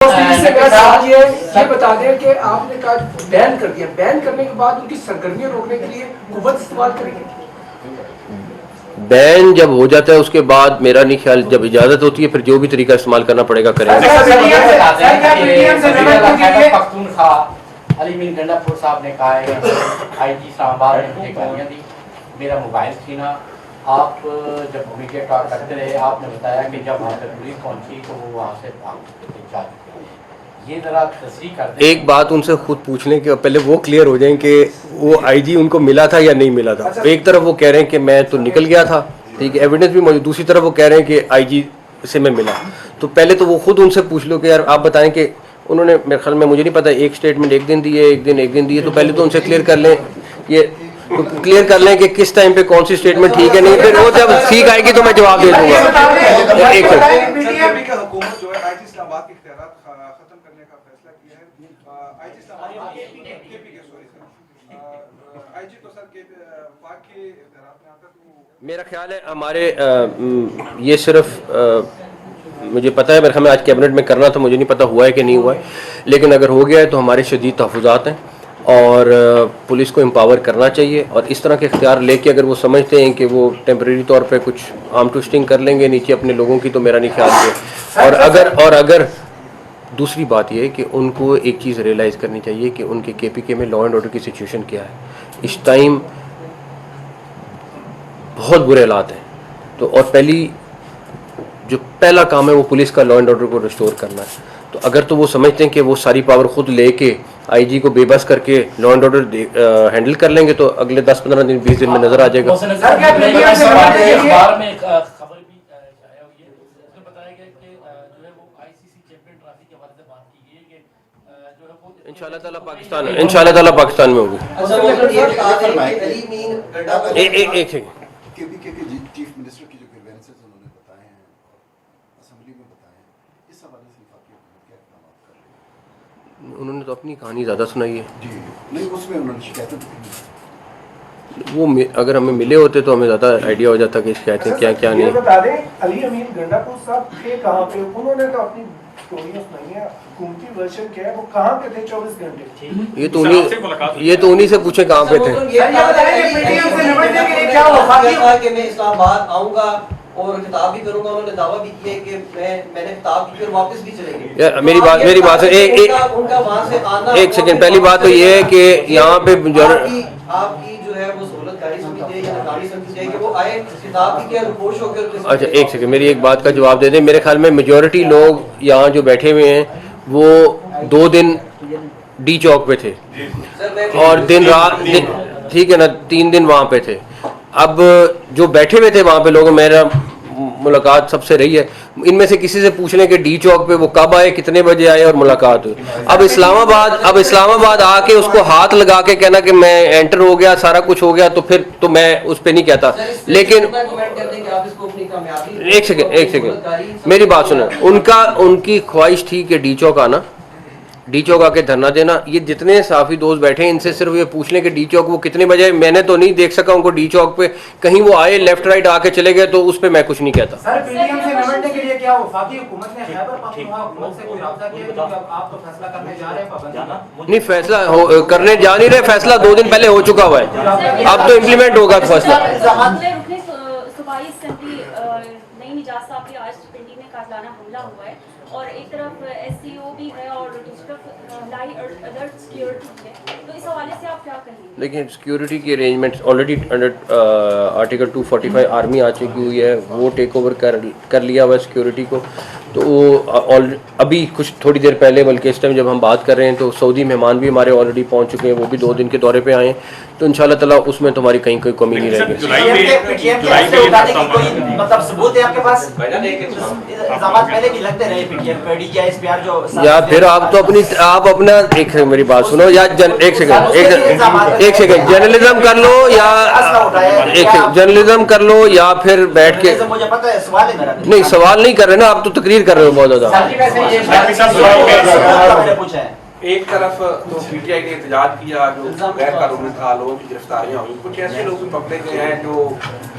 یہ بتا دیں کہ آپ نے کہا بین کر دیا، بین کرنے کے بعد ان کی سرگرمیاں روکنے کے لیے قوت استعمال کریں گے؟ بین جب ہو جاتا ہے اس کے بعد میرا نہیں خیال، جب اجازت ہوتی ہے پھر جو بھی طریقہ استعمال کرنا پڑے گا کریں گے۔ علی امین گنڈا پور صاحب نے کہا ہے آئی جی اسلام آباد نے مجھے گالیاں دی، میرا موبائل چھینا۔ آپ جب میڈیا ٹاک کرتے رہے آپ نے بتایا کہ جب وہاں پہ پولیس پہنچی تو وہ وہاں سے یہ ذرا تصریح کر دیں۔ ایک بات ان سے خود پوچھ لیں کہ پہلے وہ کلیئر ہو جائیں کہ وہ آئی جی ان کو ملا تھا یا نہیں ملا تھا۔ ایک طرف وہ کہہ رہے ہیں کہ میں تو نکل گیا تھا، ٹھیک ہے، ایویڈنس بھی موجود، دوسری طرف وہ کہہ رہے ہیں کہ آئی جی سے میں ملا۔ تو پہلے تو وہ خود ان سے پوچھ لو کہ یار آپ بتائیں کہ انہوں نے، میرے خیال میں مجھے نہیں پتا، ایک سٹیٹمنٹ ایک دن دیے، ایک دن دیے، تو پہلے تو ان سے کلیئر کر لیں، یہ کلیئر کر لیں کہ کس ٹائم پہ کون سی سٹیٹمنٹ ٹھیک ہے نہیں، پھر وہ جب ٹھیک آئے گی تو میں جواب دے دوں گا۔ ایک حکومت جو ہے آئی جی اسلام آباد کے اختیارات ختم کرنے کا فیصلہ کیا ہے۔ آئی جی اسلام آباد آئی جی تو سر کے پاک کے اختیارات میں آتا تو میرا خیال ہے ہمارے یہ صرف مجھے پتا ہے، میرے خیال میں آج کیبنٹ میں کرنا تھا، مجھے نہیں پتا ہوا ہے کہ نہیں ہوا ہے، لیکن اگر ہو گیا ہے تو ہمارے شدید تحفظات ہیں اور پولیس کو امپاور کرنا چاہیے، اور اس طرح کے اختیار لے کے اگر وہ سمجھتے ہیں کہ وہ ٹیمپریری طور پہ کچھ آرم ٹوسٹنگ کر لیں گے نیچے اپنے لوگوں کی، تو میرا نہیں خیال ہے۔ اور اگر دوسری بات یہ ہے کہ ان کو ایک چیز ریئلائز کرنی چاہیے کہ ان کے کے پی کے میں لا اینڈ آرڈر کی سچویشن کیا ہے اس ٹائم، بہت برے حالات ہیں۔ تو اور جو پہلا کام ہے وہ پولیس کا لا اینڈ آرڈر کو ریسٹور کرنا ہے۔ تو اگر تو وہ سمجھتے ہیں کہ وہ ساری پاور خود لے کے آئی جی کو بے بس کر کے لا اینڈ آرڈر ہینڈل کر لیں گے تو اگلے 10-15 دن 20 دن میں نظر آ جائے گا۔ اخبار میں خبر بھی شائع ہوئی ہے، اس میں بتایا گیا کہ جو ہے وہ آئی سی سی چیمپئن ٹرافی کے حوالے سے بات کی گئی ہے کہ جو ہے وہ انشاءاللہ تعالیٰ پاکستان میں ہوگی۔ ایک چیف منسٹر کی جو گریوینسز انہوں نے بتائے ہیں اسمبلی میں بتائے ہیں، اس حوالے سے وفاقی حکومت کیا اقدامات کر رہی ہے؟ انہوں نے تو اپنی کہانی زیادہ سنائی ہے جی نہیں، اس میں انہوں نے شکایتیں وہ اگر ہمیں ملے ہوتے تو ہمیں زیادہ آئیڈیا ہو جاتا کہ شکایتیں کیا کیا نہیں۔ بتا دیں علی امین گنڈا پور صاحب تھے کہاں پہ؟ انہوں نے تو اپنی اسٹوریاں سنائی ہیں، حکومتی ورژن کیا ہے، وہ کہاں پہ تھے 24 گھنٹے؟ یہ تو انہی سے پوچھیں کہاں پہ تھے۔ کہ میں اسلام آباد آؤں گا اور خطاب بھی کروں گا، انہوں نے دعویٰ بھی کیا کہ میں نے خطاب کی پھر واپس بھی چلے گئے۔ میری بات سے ایک سیکنڈ، پہلی بات تو یہ ہے کہ یہاں پہ آپ کی جو ہے وہ سہولت گاڑی سمجھی جائے یا گاڑی سمجھی جائے کہ وہ آئے خطاب بھی کیا، رپورٹ ہو کر۔ اچھا ایک سیکنڈ، میری ایک بات کا جواب دے دیں۔ میرے خیال میں میجورٹی لوگ یہاں جو بیٹھے ہوئے ہیں وہ 2 دن ڈی چوک پہ تھے اور دن رات، ٹھیک ہے نا، 3 دن وہاں پہ تھے۔ اب جو بیٹھے ہوئے تھے وہاں پہ لوگ، میرا ملاقات سب سے رہی ہے، ان میں سے کسی سے پوچھ لیں کہ ڈی چوک پہ وہ کب آئے، کتنے بجے آئے اور ملاقات ہوئی۔ اب اسلام آباد آ کے اس کو ہاتھ لگا کے کہنا کہ میں انٹر ہو گیا، سارا کچھ ہو گیا، تو پھر تو میں اس پہ نہیں کہتا۔ لیکن ایک سیکنڈ میری بات سنیں، ان کی خواہش تھی کہ ڈی چوک آنا، ڈی چوک آ کے دھرنا دینا۔ یہ جتنے صحافی دوست بیٹھے ہیں ان سے صرف یہ پوچھ لیں کہ ڈی چوک وہ کتنے بجے، میں نے تو نہیں دیکھ سکا ان کو ڈی چوک پہ، کہیں وہ آئے لیفٹ رائٹ آ کے چلے گئے تو اس پہ میں کچھ نہیں کہتا۔ سر پی ڈی ایم سے نمٹنے کے لیے کیا وفاقی حکومت نے خیبر پختونخوا حکومت سے کوئی رابطہ کیا کہ آپ تو فیصلہ کرنے جا رہے ہیں پابندی؟ نہیں، فیصلہ کرنے جا نہیں رہے، فیصلہ 2 دن پہلے ہو چکا ہوا ہے، اب تو امپلیمنٹ ہوگا فیصلہ۔ صوبائی اسمبلی نئی نجات صاحب کے آج پنڈی میں قاتلانہ حملہ ہوا ہے اور ایک طرف ایس سی او بھی ہے اور دوسری طرف لائی الرٹ سیکیورٹی ہے، تو اس حوالے سے آپ کیا کہیں گے؟ لیکن سیکیورٹی کی arrangement already under article 245 army آ چکی ہوئی ہے، وہ ٹیک اوور کر لیا ہوا ہے سیکیورٹی کو۔ تو وہ ابھی کچھ تھوڑی دیر پہلے، بلکہ اس ٹائم جب ہم بات کر رہے ہیں تو سعودی مہمان بھی ہمارے آلریڈی پہنچ چکے ہیں، وہ بھی 2 دن کے دورے پہ آئے ہیں، تو انشاءاللہ تعالیٰ اس میں تمہاری کہیں کوئی کمی نہیں رہے گی۔ مطلب ثبوت ہے آپ کے پاس؟ الزامات پہلے بھی لگتے رہے، P T M D G S P R جو، یا پھر آپ اپنا ایک میری بات سنو، یا ایک سیکنڈ جرنلزم کر لو، یا جرنلزم کر لو، یا پھر بیٹھ کے، مجھے پتہ ہے سوال ہے میرا، نہیں سوال نہیں کر رہے نا آپ، تو تقریر کر رہے ہو بہت زیادہ۔ एक तरफ तो पीटीआई ने एहतजाज किया, जो गैर कानूनी था, लोगों की गिरफ्तारियां हुई, कुछ ऐसे लोग भी पकड़े गए हैं जो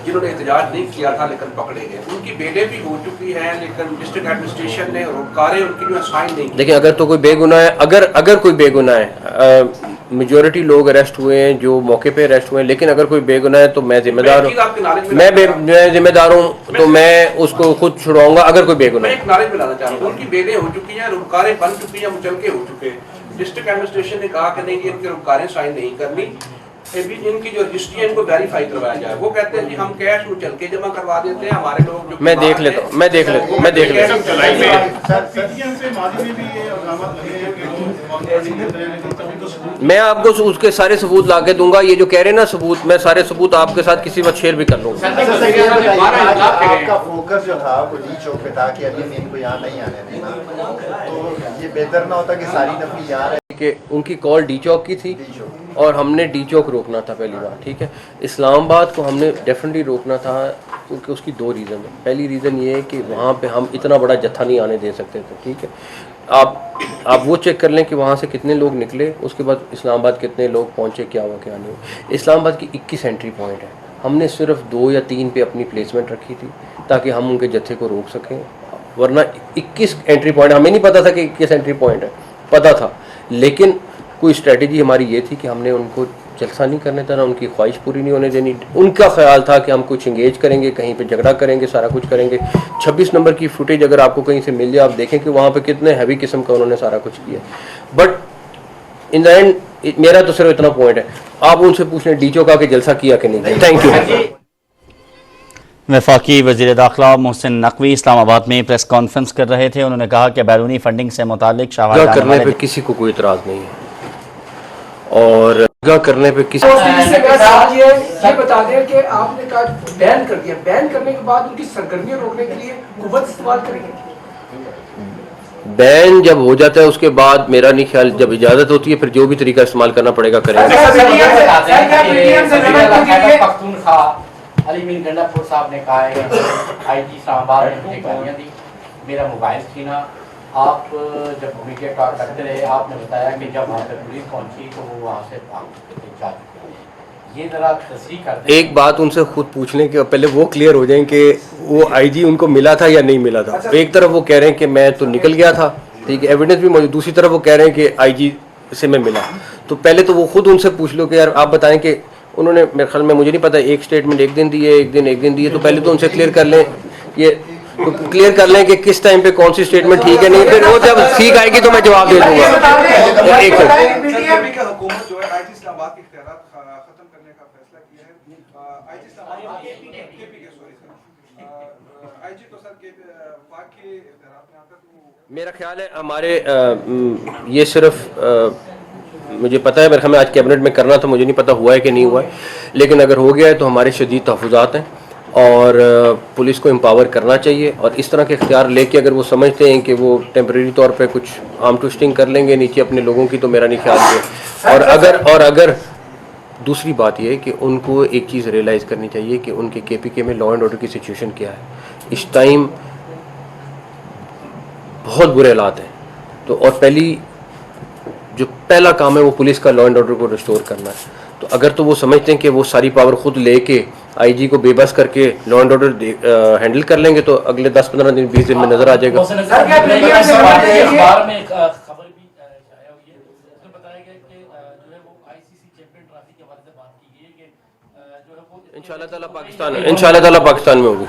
जिन्होंने एहतजाज नहीं किया था लेकिन पकड़े गए। उनकी बेलें भी हो चुकी हैं लेकिन डिस्ट्रिक्ट एडमिनिस्ट्रेशन ने रोकारे उनकी जो असाइन नहीं की। देखिए, अगर तो कोई बेगुनाह है, अगर कोई बेगुनाह है, मेजॉरिटी लोग अरेस्ट हुए हैं जो मौके पे अरेस्ट हुए हैं, लेकिन अगर कोई बेगुनाह है तो मैं जिम्मेदार हूँ, मैं जिम्मेदार हूँ, तो मैं उसको खुद छुड़वाऊंगा अगर कोई बेगुनाह मैं है। एक नारे में लाना चाह रहा हूँ, उनकी बेलें हो चुकी हैं, रुकारें बन चुकी हैं, मुचलके हो चुके हैं। डिस्ट्रिक्ट एडमिनिस्ट्रेशन ने कहा कि नहीं, इनके रुकारें साइन नहीं करनी, इनकी जो रजिस्ट्री है इनको वेरीफाई करवाया जाए। वो कहते हैं जी हम कैश मुचलके जमा करवा देते हैं, हमारे लोग जो मैं देख लेता हूँ, मैं देख लेता हूँ। मैं आपको उसके सारे सबूत ला के दूंगा। ये जो कह रहे हैं ना सबूत, मैं सारे सबूत आपके साथ किसी वक्त शेयर भी कर लूंगा। आपका फोकस जो था वो डी चौक पे था कि अभी इनको यहाँ नहीं आने देना, तो ये बेहतर ना होता कि सारी नफरी यहाँ रहे। कि उनकी कॉल डी चौक की थी और हमने डी चौक रोकना था पहली बार, ठीक है। इस्लामाबाद को हमने डेफिनेटली रोकना था क्योंकि उसकी दो रीज़न है। पहली रीज़न ये है कि वहाँ पे हम इतना बड़ा जत्था नहीं आने दे सकते थे, ठीक है। आप वो चेक कर लें कि वहाँ से कितने लोग निकले, उसके बाद इस्लामाबाद कितने लोग पहुँचे, क्या हुआ क्या नहीं हुआ। इस्लामाबाद की 21 एंट्री पॉइंट है, हमने सिर्फ 2 या 3 पे अपनी प्लेसमेंट रखी थी ताकि हम उनके जत्थे को रोक सकें, वरना 21 एंट्री पॉइंट, हमें नहीं पता था कि 21 एंट्री पॉइंट है, पता था, लेकिन कोई स्ट्रेटजी हमारी ये थी कि हमने उनको जलसा नहीं करने देना, उनकी ख्वाहिश पूरी नहीं होने देनी। उनका ख्याल था कि हम कुछ इंगेज करेंगे, कहीं पे झगड़ा करेंगे, सारा कुछ करेंगे। 26 नंबर की फुटेज अगर आपको कहीं से मिल जाए, आप देखें कि वहाँ पे कितने हैवी किस्म का उन्होंने सारा कुछ किया। बट इन द एंड मेरा तो सिर्फ इतना पॉइंट है, आप उनसे पूछ लें डी चौक आके जलसा किया कि नहीं। Thank you. वफाकी वज़ीर दाखिला मोहसिन नकवी इस्लामाबाद में प्रेस कॉन्फ्रेंस कर रहे थे। उन्होंने कहा कि बैरूनी फंडिंग से मुतालिक करने पे किसी को कोई इतराज़ नहीं है और करने पे किसी ये बता दें कि आपने कहा बैन कर दिया, बैन करने के बाद उनकी सरगर्मियां रोकने के लिए कुव्वत इस्तेमाल करेंगे। बैन जब हो जाता है उसके बाद मेरा नहीं ख्याल, जब इजाज़त होती है फिर जो भी तरीका इस्तेमाल करना पड़ेगा करेंगे। अली मीर गंडापुर साहब ने कहा है आईजी इस्लामाबाद ने मुझे गालियाँ दी, मेरा मोबाइल छीना। आप जब मीडिया टॉक करते रहे, आपने बताया कि जब वहाँ पे पुलिस पहुंची तो वो वहाँ से भाग। ये जरा तस्दीक कर दें। एक बात उनसे खुद पूछने के पहले वो क्लियर हो जाए कि वो आईजी उनको मिला था या नहीं मिला था। एक तरफ वो कह रहे हैं कि मैं तो निकल गया था, ठीक है, एविडेंस भी मौजूद, दूसरी तरफ वो कह रहे हैं कि आईजी से मैं मिला। तो पहले तो वो खुद उनसे पूछ लो कि यार आप बताएं कि उन्होंने, मेरे ख्याल में, मुझे नहीं पता, एक स्टेटमेंट एक दिन दिए, एक दिन दिए, तो पहले तो उनसे क्लियर कर लें, ये तो क्लियर कर लें कि किस टाइम पे कौन सी स्टेटमेंट ठीक है नहीं, फिर वो जब ठीक आएगी तो मैं जवाब दे दूंगा। एक हुकूमत जो है आईजी इस्लामाबाद के इख्तियारात खत्म करने का फैसला किया है। आईजी इस्लामाबाद आईजी तो सर के पाक के इख्तियारात में आता तो मेरा ख्याल है हमारे ये सिर्फ मुझे पता है, मेरे ख्याल में आज कैबिनेट में करना था, मुझे नहीं पता हुआ है कि नहीं हुआ है, लेकिन अगर हो गया है तो हमारे शदीद तहफ़्फ़ुज़ात हैं और पुलिस को एम्पावर करना चाहिए। और इस तरह के इख्तियार लेके अगर वो समझते हैं कि वो टेम्परेरी तौर पे कुछ आर्म ट्विस्टिंग कर लेंगे नीचे अपने लोगों की, तो मेरा नहीं ख्याल है। और अगर दूसरी बात ये है कि उनको एक चीज़ रियलाइज़ करनी चाहिए कि उनके KPK में लॉ एंड ऑर्डर की सिचुएशन क्या है। इस टाइम बहुत बुरे हालात हैं, तो और जो पहला काम है वो पुलिस का लॉ एंड ऑर्डर को रिस्टोर करना है। तो अगर तो वो समझते हैं कि वो सारी पावर खुद लेके आईजी को बेबस करके लॉ एंड ऑर्डर हैंडल कर लेंगे, तो अगले 10-15 दिन 20 दिन में नजर आ जाएगा। इंशाल्लाह ताला पाकिस्तान में होगी।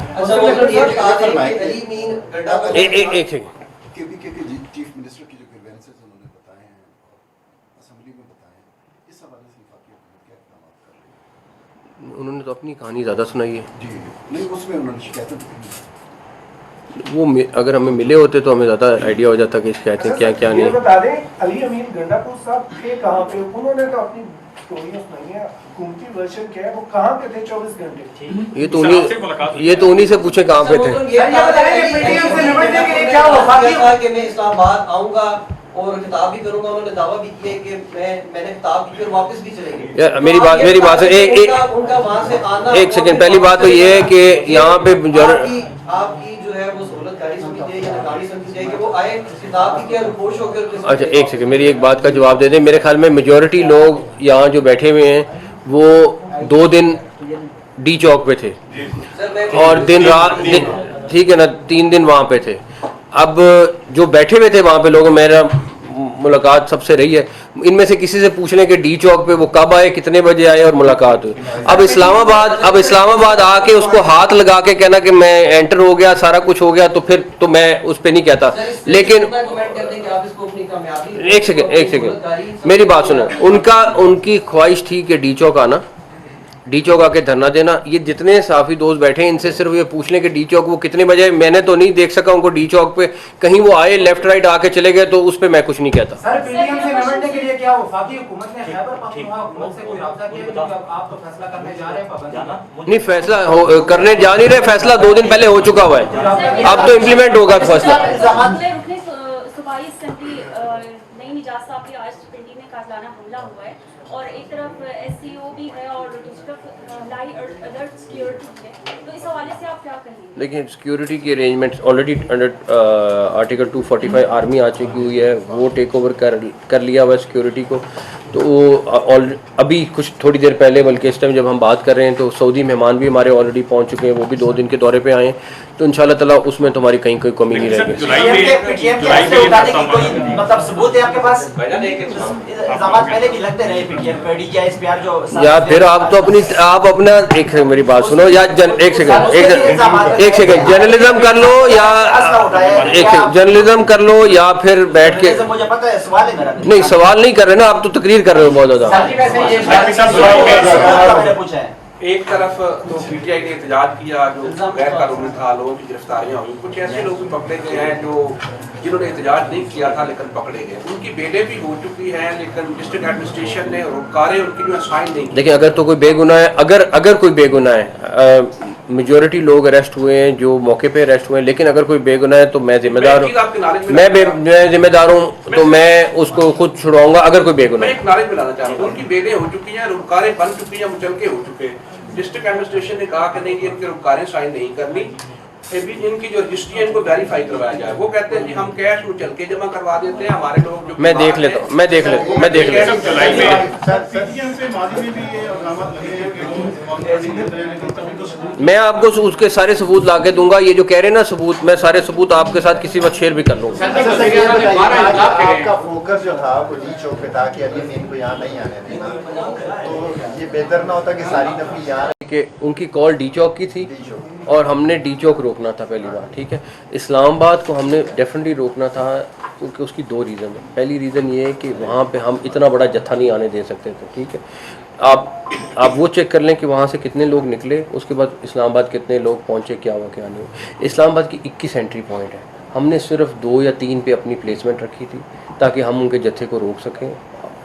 एक सेकंड, KPK के चीफ मिनिस्टर की जो ग्रीवेंसेस उन्होंने बताए हैं, असेंबली में बताए हैं, इस हवाले से वफाकी हुकूमत क्या इक़दाम कर रही है? उन्होंने तो अपनी कहानी ज़्यादा सुनाई है जी, नहीं उसमें उन्होंने शिकायतें दी। वो अगर हमें मिले होते तो हमें ज़्यादा आइडिया हो जाता कि शिकायतें क्या क्या नहीं। बता दें अली अमीर गंडापुर साहब थे कहाँ पे, उन्होंने तो अपनी स्टोरी सुनाई है, हुकूमती वर्जन क्या है, वो कहाँ पे थे 24 घंटे? ये तो उन्हीं से पूछे कहाँ पे थे। मैं इस्लामाबाद आऊंगा और खिताब भी करूंगा। उन्होंने दावा भी किया कि मैंने खिताब की और वापस भी चले गए। यार मेरी बात से उनका वहां से आना, एक सेकंड, पहली बात तो ये है कि यहाँ पे आपकी जो है वो सहूलत अधिकारी समिति है या नगाड़ी समिति है कि वो आए खिताब भी किया रुपोश होकर। अच्छा एक सेकंड, मेरी एक बात का जवाब दे दें। मेरे ख्याल में मेजॉरिटी लोग यहाँ जो बैठे हुए हैं वो 2 दिन डी चौक पे थे और दिन रात ठीक है ना 3 दिन वहाँ पे थे। अब जो बैठे हुए थे वहाँ पे लोग, मेरा मुलाकात सबसे रही है, इनमें से किसी से पूछ लें कि डी चौक पे वो कब आए, कितने बजे आए और मुलाकात हुई। अब इस्लामाबाद आके उसको हाथ लगा के कहना कि मैं एंटर हो गया, सारा कुछ हो गया, तो फिर तो मैं उस पर नहीं कहता। लेकिन एक सेकेंड मेरी बात सुनो, उनकी ख्वाहिश थी कि डी चौक आना, डी चौक आके धरना देना। ये जितने साफी दोस्त बैठे हैं इनसे सिर्फ ये पूछ लें कि डी चौक वो कितने बजे, मैंने तो नहीं देख सका उनको डी चौक पे, कहीं वो आए लेफ्ट राइट आके चले गए तो उस पे मैं कुछ नहीं कहता। सर पीडीएम से निपटने के लिए क्या वफाकी हुकूमत ने खैबर पख्तूनख्वा हुकूमत से कोई राब्ता किया है? क्योंकि आप तो फैसला करने जा रहे हैं पाबंदी नहीं, फैसला करने जा नहीं रहे, फैसला 2 दिन पहले हो चुका हुआ है, अब तो इम्प्लीमेंट होगा फैसला। सूबाई असेंबली नई निजात साहब के आज पिंडी में कातलाना हमला हुआ है और एक तरफ एससीओ भी है और दूसरी तरफ लाई अलर्ट सिक्योरिटी है, तो इस हवाले से आप क्या कहेंगे? लेकिन सिक्योरिटी की arrangements already under article 245 army आ चुकी हुई है, वो टेक ओवर कर लिया हुआ है सिक्योरिटी को। तो वो अभी कुछ थोड़ी देर पहले, बल्कि इस टाइम जब हम बात कर रहे हैं तो सऊदी मेहमान भी हमारे ऑलरेडी पहुंच चुके हैं, वो भी 2 दिन के दौरे पे आए हैं, तो इंशाल्लाह ताला उसमें तुम्हारी कहीं कोई कमी नहीं रहेगी। मतलब सबूत है आपके पास? इल्जामात पहले भी लगते रहे पीटीएम पे, डीजीएसपीआर जो या फिर आप अपना एक मेरी बात सुनो या एक सेकंड जर्नलिज्म कर लो या जर्नलिज्म कर लो या फिर बैठ के, मुझे पता है सवाल है मेरा नहीं सवाल नहीं कर रहे ना आप, तो तकरीर कर रहे हो बहुत ज्यादा। एक तरफ तो पीटीआई ने एहतजाज किया, जो गैर कानूनी था, लोगों की गिरफ्तारियां हुई, कुछ ऐसे लोग भी पकड़े गए हैं जिन्होंने एहतजाज नहीं किया था लेकिन पकड़े गए, उनकी बेलें भी हो चुकी हैं, लेकिन डिस्ट्रिक्ट एडमिनिस्ट्रेशन ने रुकारे उनकी जो साइन नहीं। देखिए अगर तो कोई बेगुनाह है, अगर कोई बेगुनाह है, मेजॉरिटी लोग अरेस्ट हुए हैं जो मौके पे अरेस्ट हुए हैं, लेकिन अगर कोई बेगुनाह है तो मैं जिम्मेदार हूँ, मैं जिम्मेदार हूँ, तो मैं उसको खुद छुड़वाऊंगा अगर कोई बेगुनाह है। एक नारे में लाना चाह रहा हूँ, उनकी बेलें हो चुकी हैं, रुकारे बन चुकी हैं, मुचलके हो चुके हैं। डिस्ट्रिक्ट एडमिनिस्ट्रेशन ने कहा कि नहीं इनके रुकारें साइन नहीं करनी, इनकी जो रजिस्ट्री है इनको वेरीफाई करवाया जाए। वो कहते हैं जी हम कैश में चल के जमा करवा देते हैं, हमारे लोग जो मैं देख लेता हूँ, मैं देख लेता मैं आपको उसके सारे सबूत ला के दूंगा। ये जो कह रहे हैं ना सबूत, मैं सारे सबूत आपके साथ किसी वक्त शेयर भी कर लूंगा। आपका फोकस जो था वो डी चौक पे था कि अभी इनको यहाँ नहीं आने देना, तो ये बेहतर ना होता कि सारी नफरी यहाँ कि उनकी कॉल डी चौक की थी और हमने डी चौक रोकना था पहली बार, ठीक है। इस्लामाबाद को हमने डेफिनेटली रोकना था क्योंकि उसकी 2 रीज़न है। पहली रीज़न ये है कि वहाँ पे हम इतना बड़ा जत्था नहीं आने दे सकते थे, ठीक है। आप वो चेक कर लें कि वहाँ से कितने लोग निकले, उसके बाद इस्लामाबाद कितने लोग पहुँचे, क्या हुआ क्या नहीं हुआ। इस्लामाबाद की 21 एंट्री पॉइंट है, हमने सिर्फ 2 या 3 पे अपनी प्लेसमेंट रखी थी ताकि हम उनके जत्थे को रोक सकें,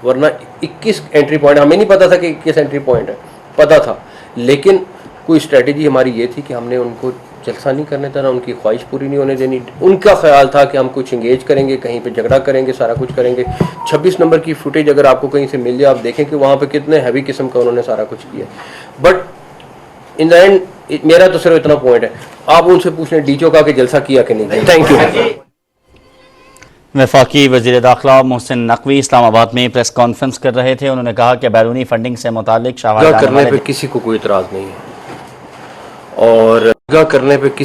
वरना 21 एंट्री पॉइंट, हमें नहीं पता था कि 21 एंट्री पॉइंट है, पता था, लेकिन कोई स्ट्रेटजी हमारी ये थी कि हमने उनको जलसा नहीं करने देना, उनकी ख्वाहिश पूरी नहीं होने देनी। उनका ख्याल था कि हम कुछ इंगेज करेंगे, कहीं पे झगड़ा करेंगे, सारा कुछ करेंगे। 26 नंबर की फुटेज अगर आपको कहीं से मिल जाए, आप देखें कि वहाँ पे कितने हैवी किस्म का उन्होंने सारा कुछ किया। बट इन द एंड मेरा तो सिर्फ इतना पॉइंट है, आप उनसे पूछ लें डी चौक आके जलसा किया कि नहीं। Thank you. वफाकी वज़ीर दाखिला मोहसिन नकवी इस्लामाबाद में प्रेस कॉन्फ्रेंस कर रहे थे। उन्होंने कहा कि बैरूनी फंडिंग से मुतालिक करने पे किसी को कोई इतराज़ नहीं है और करने पे किसी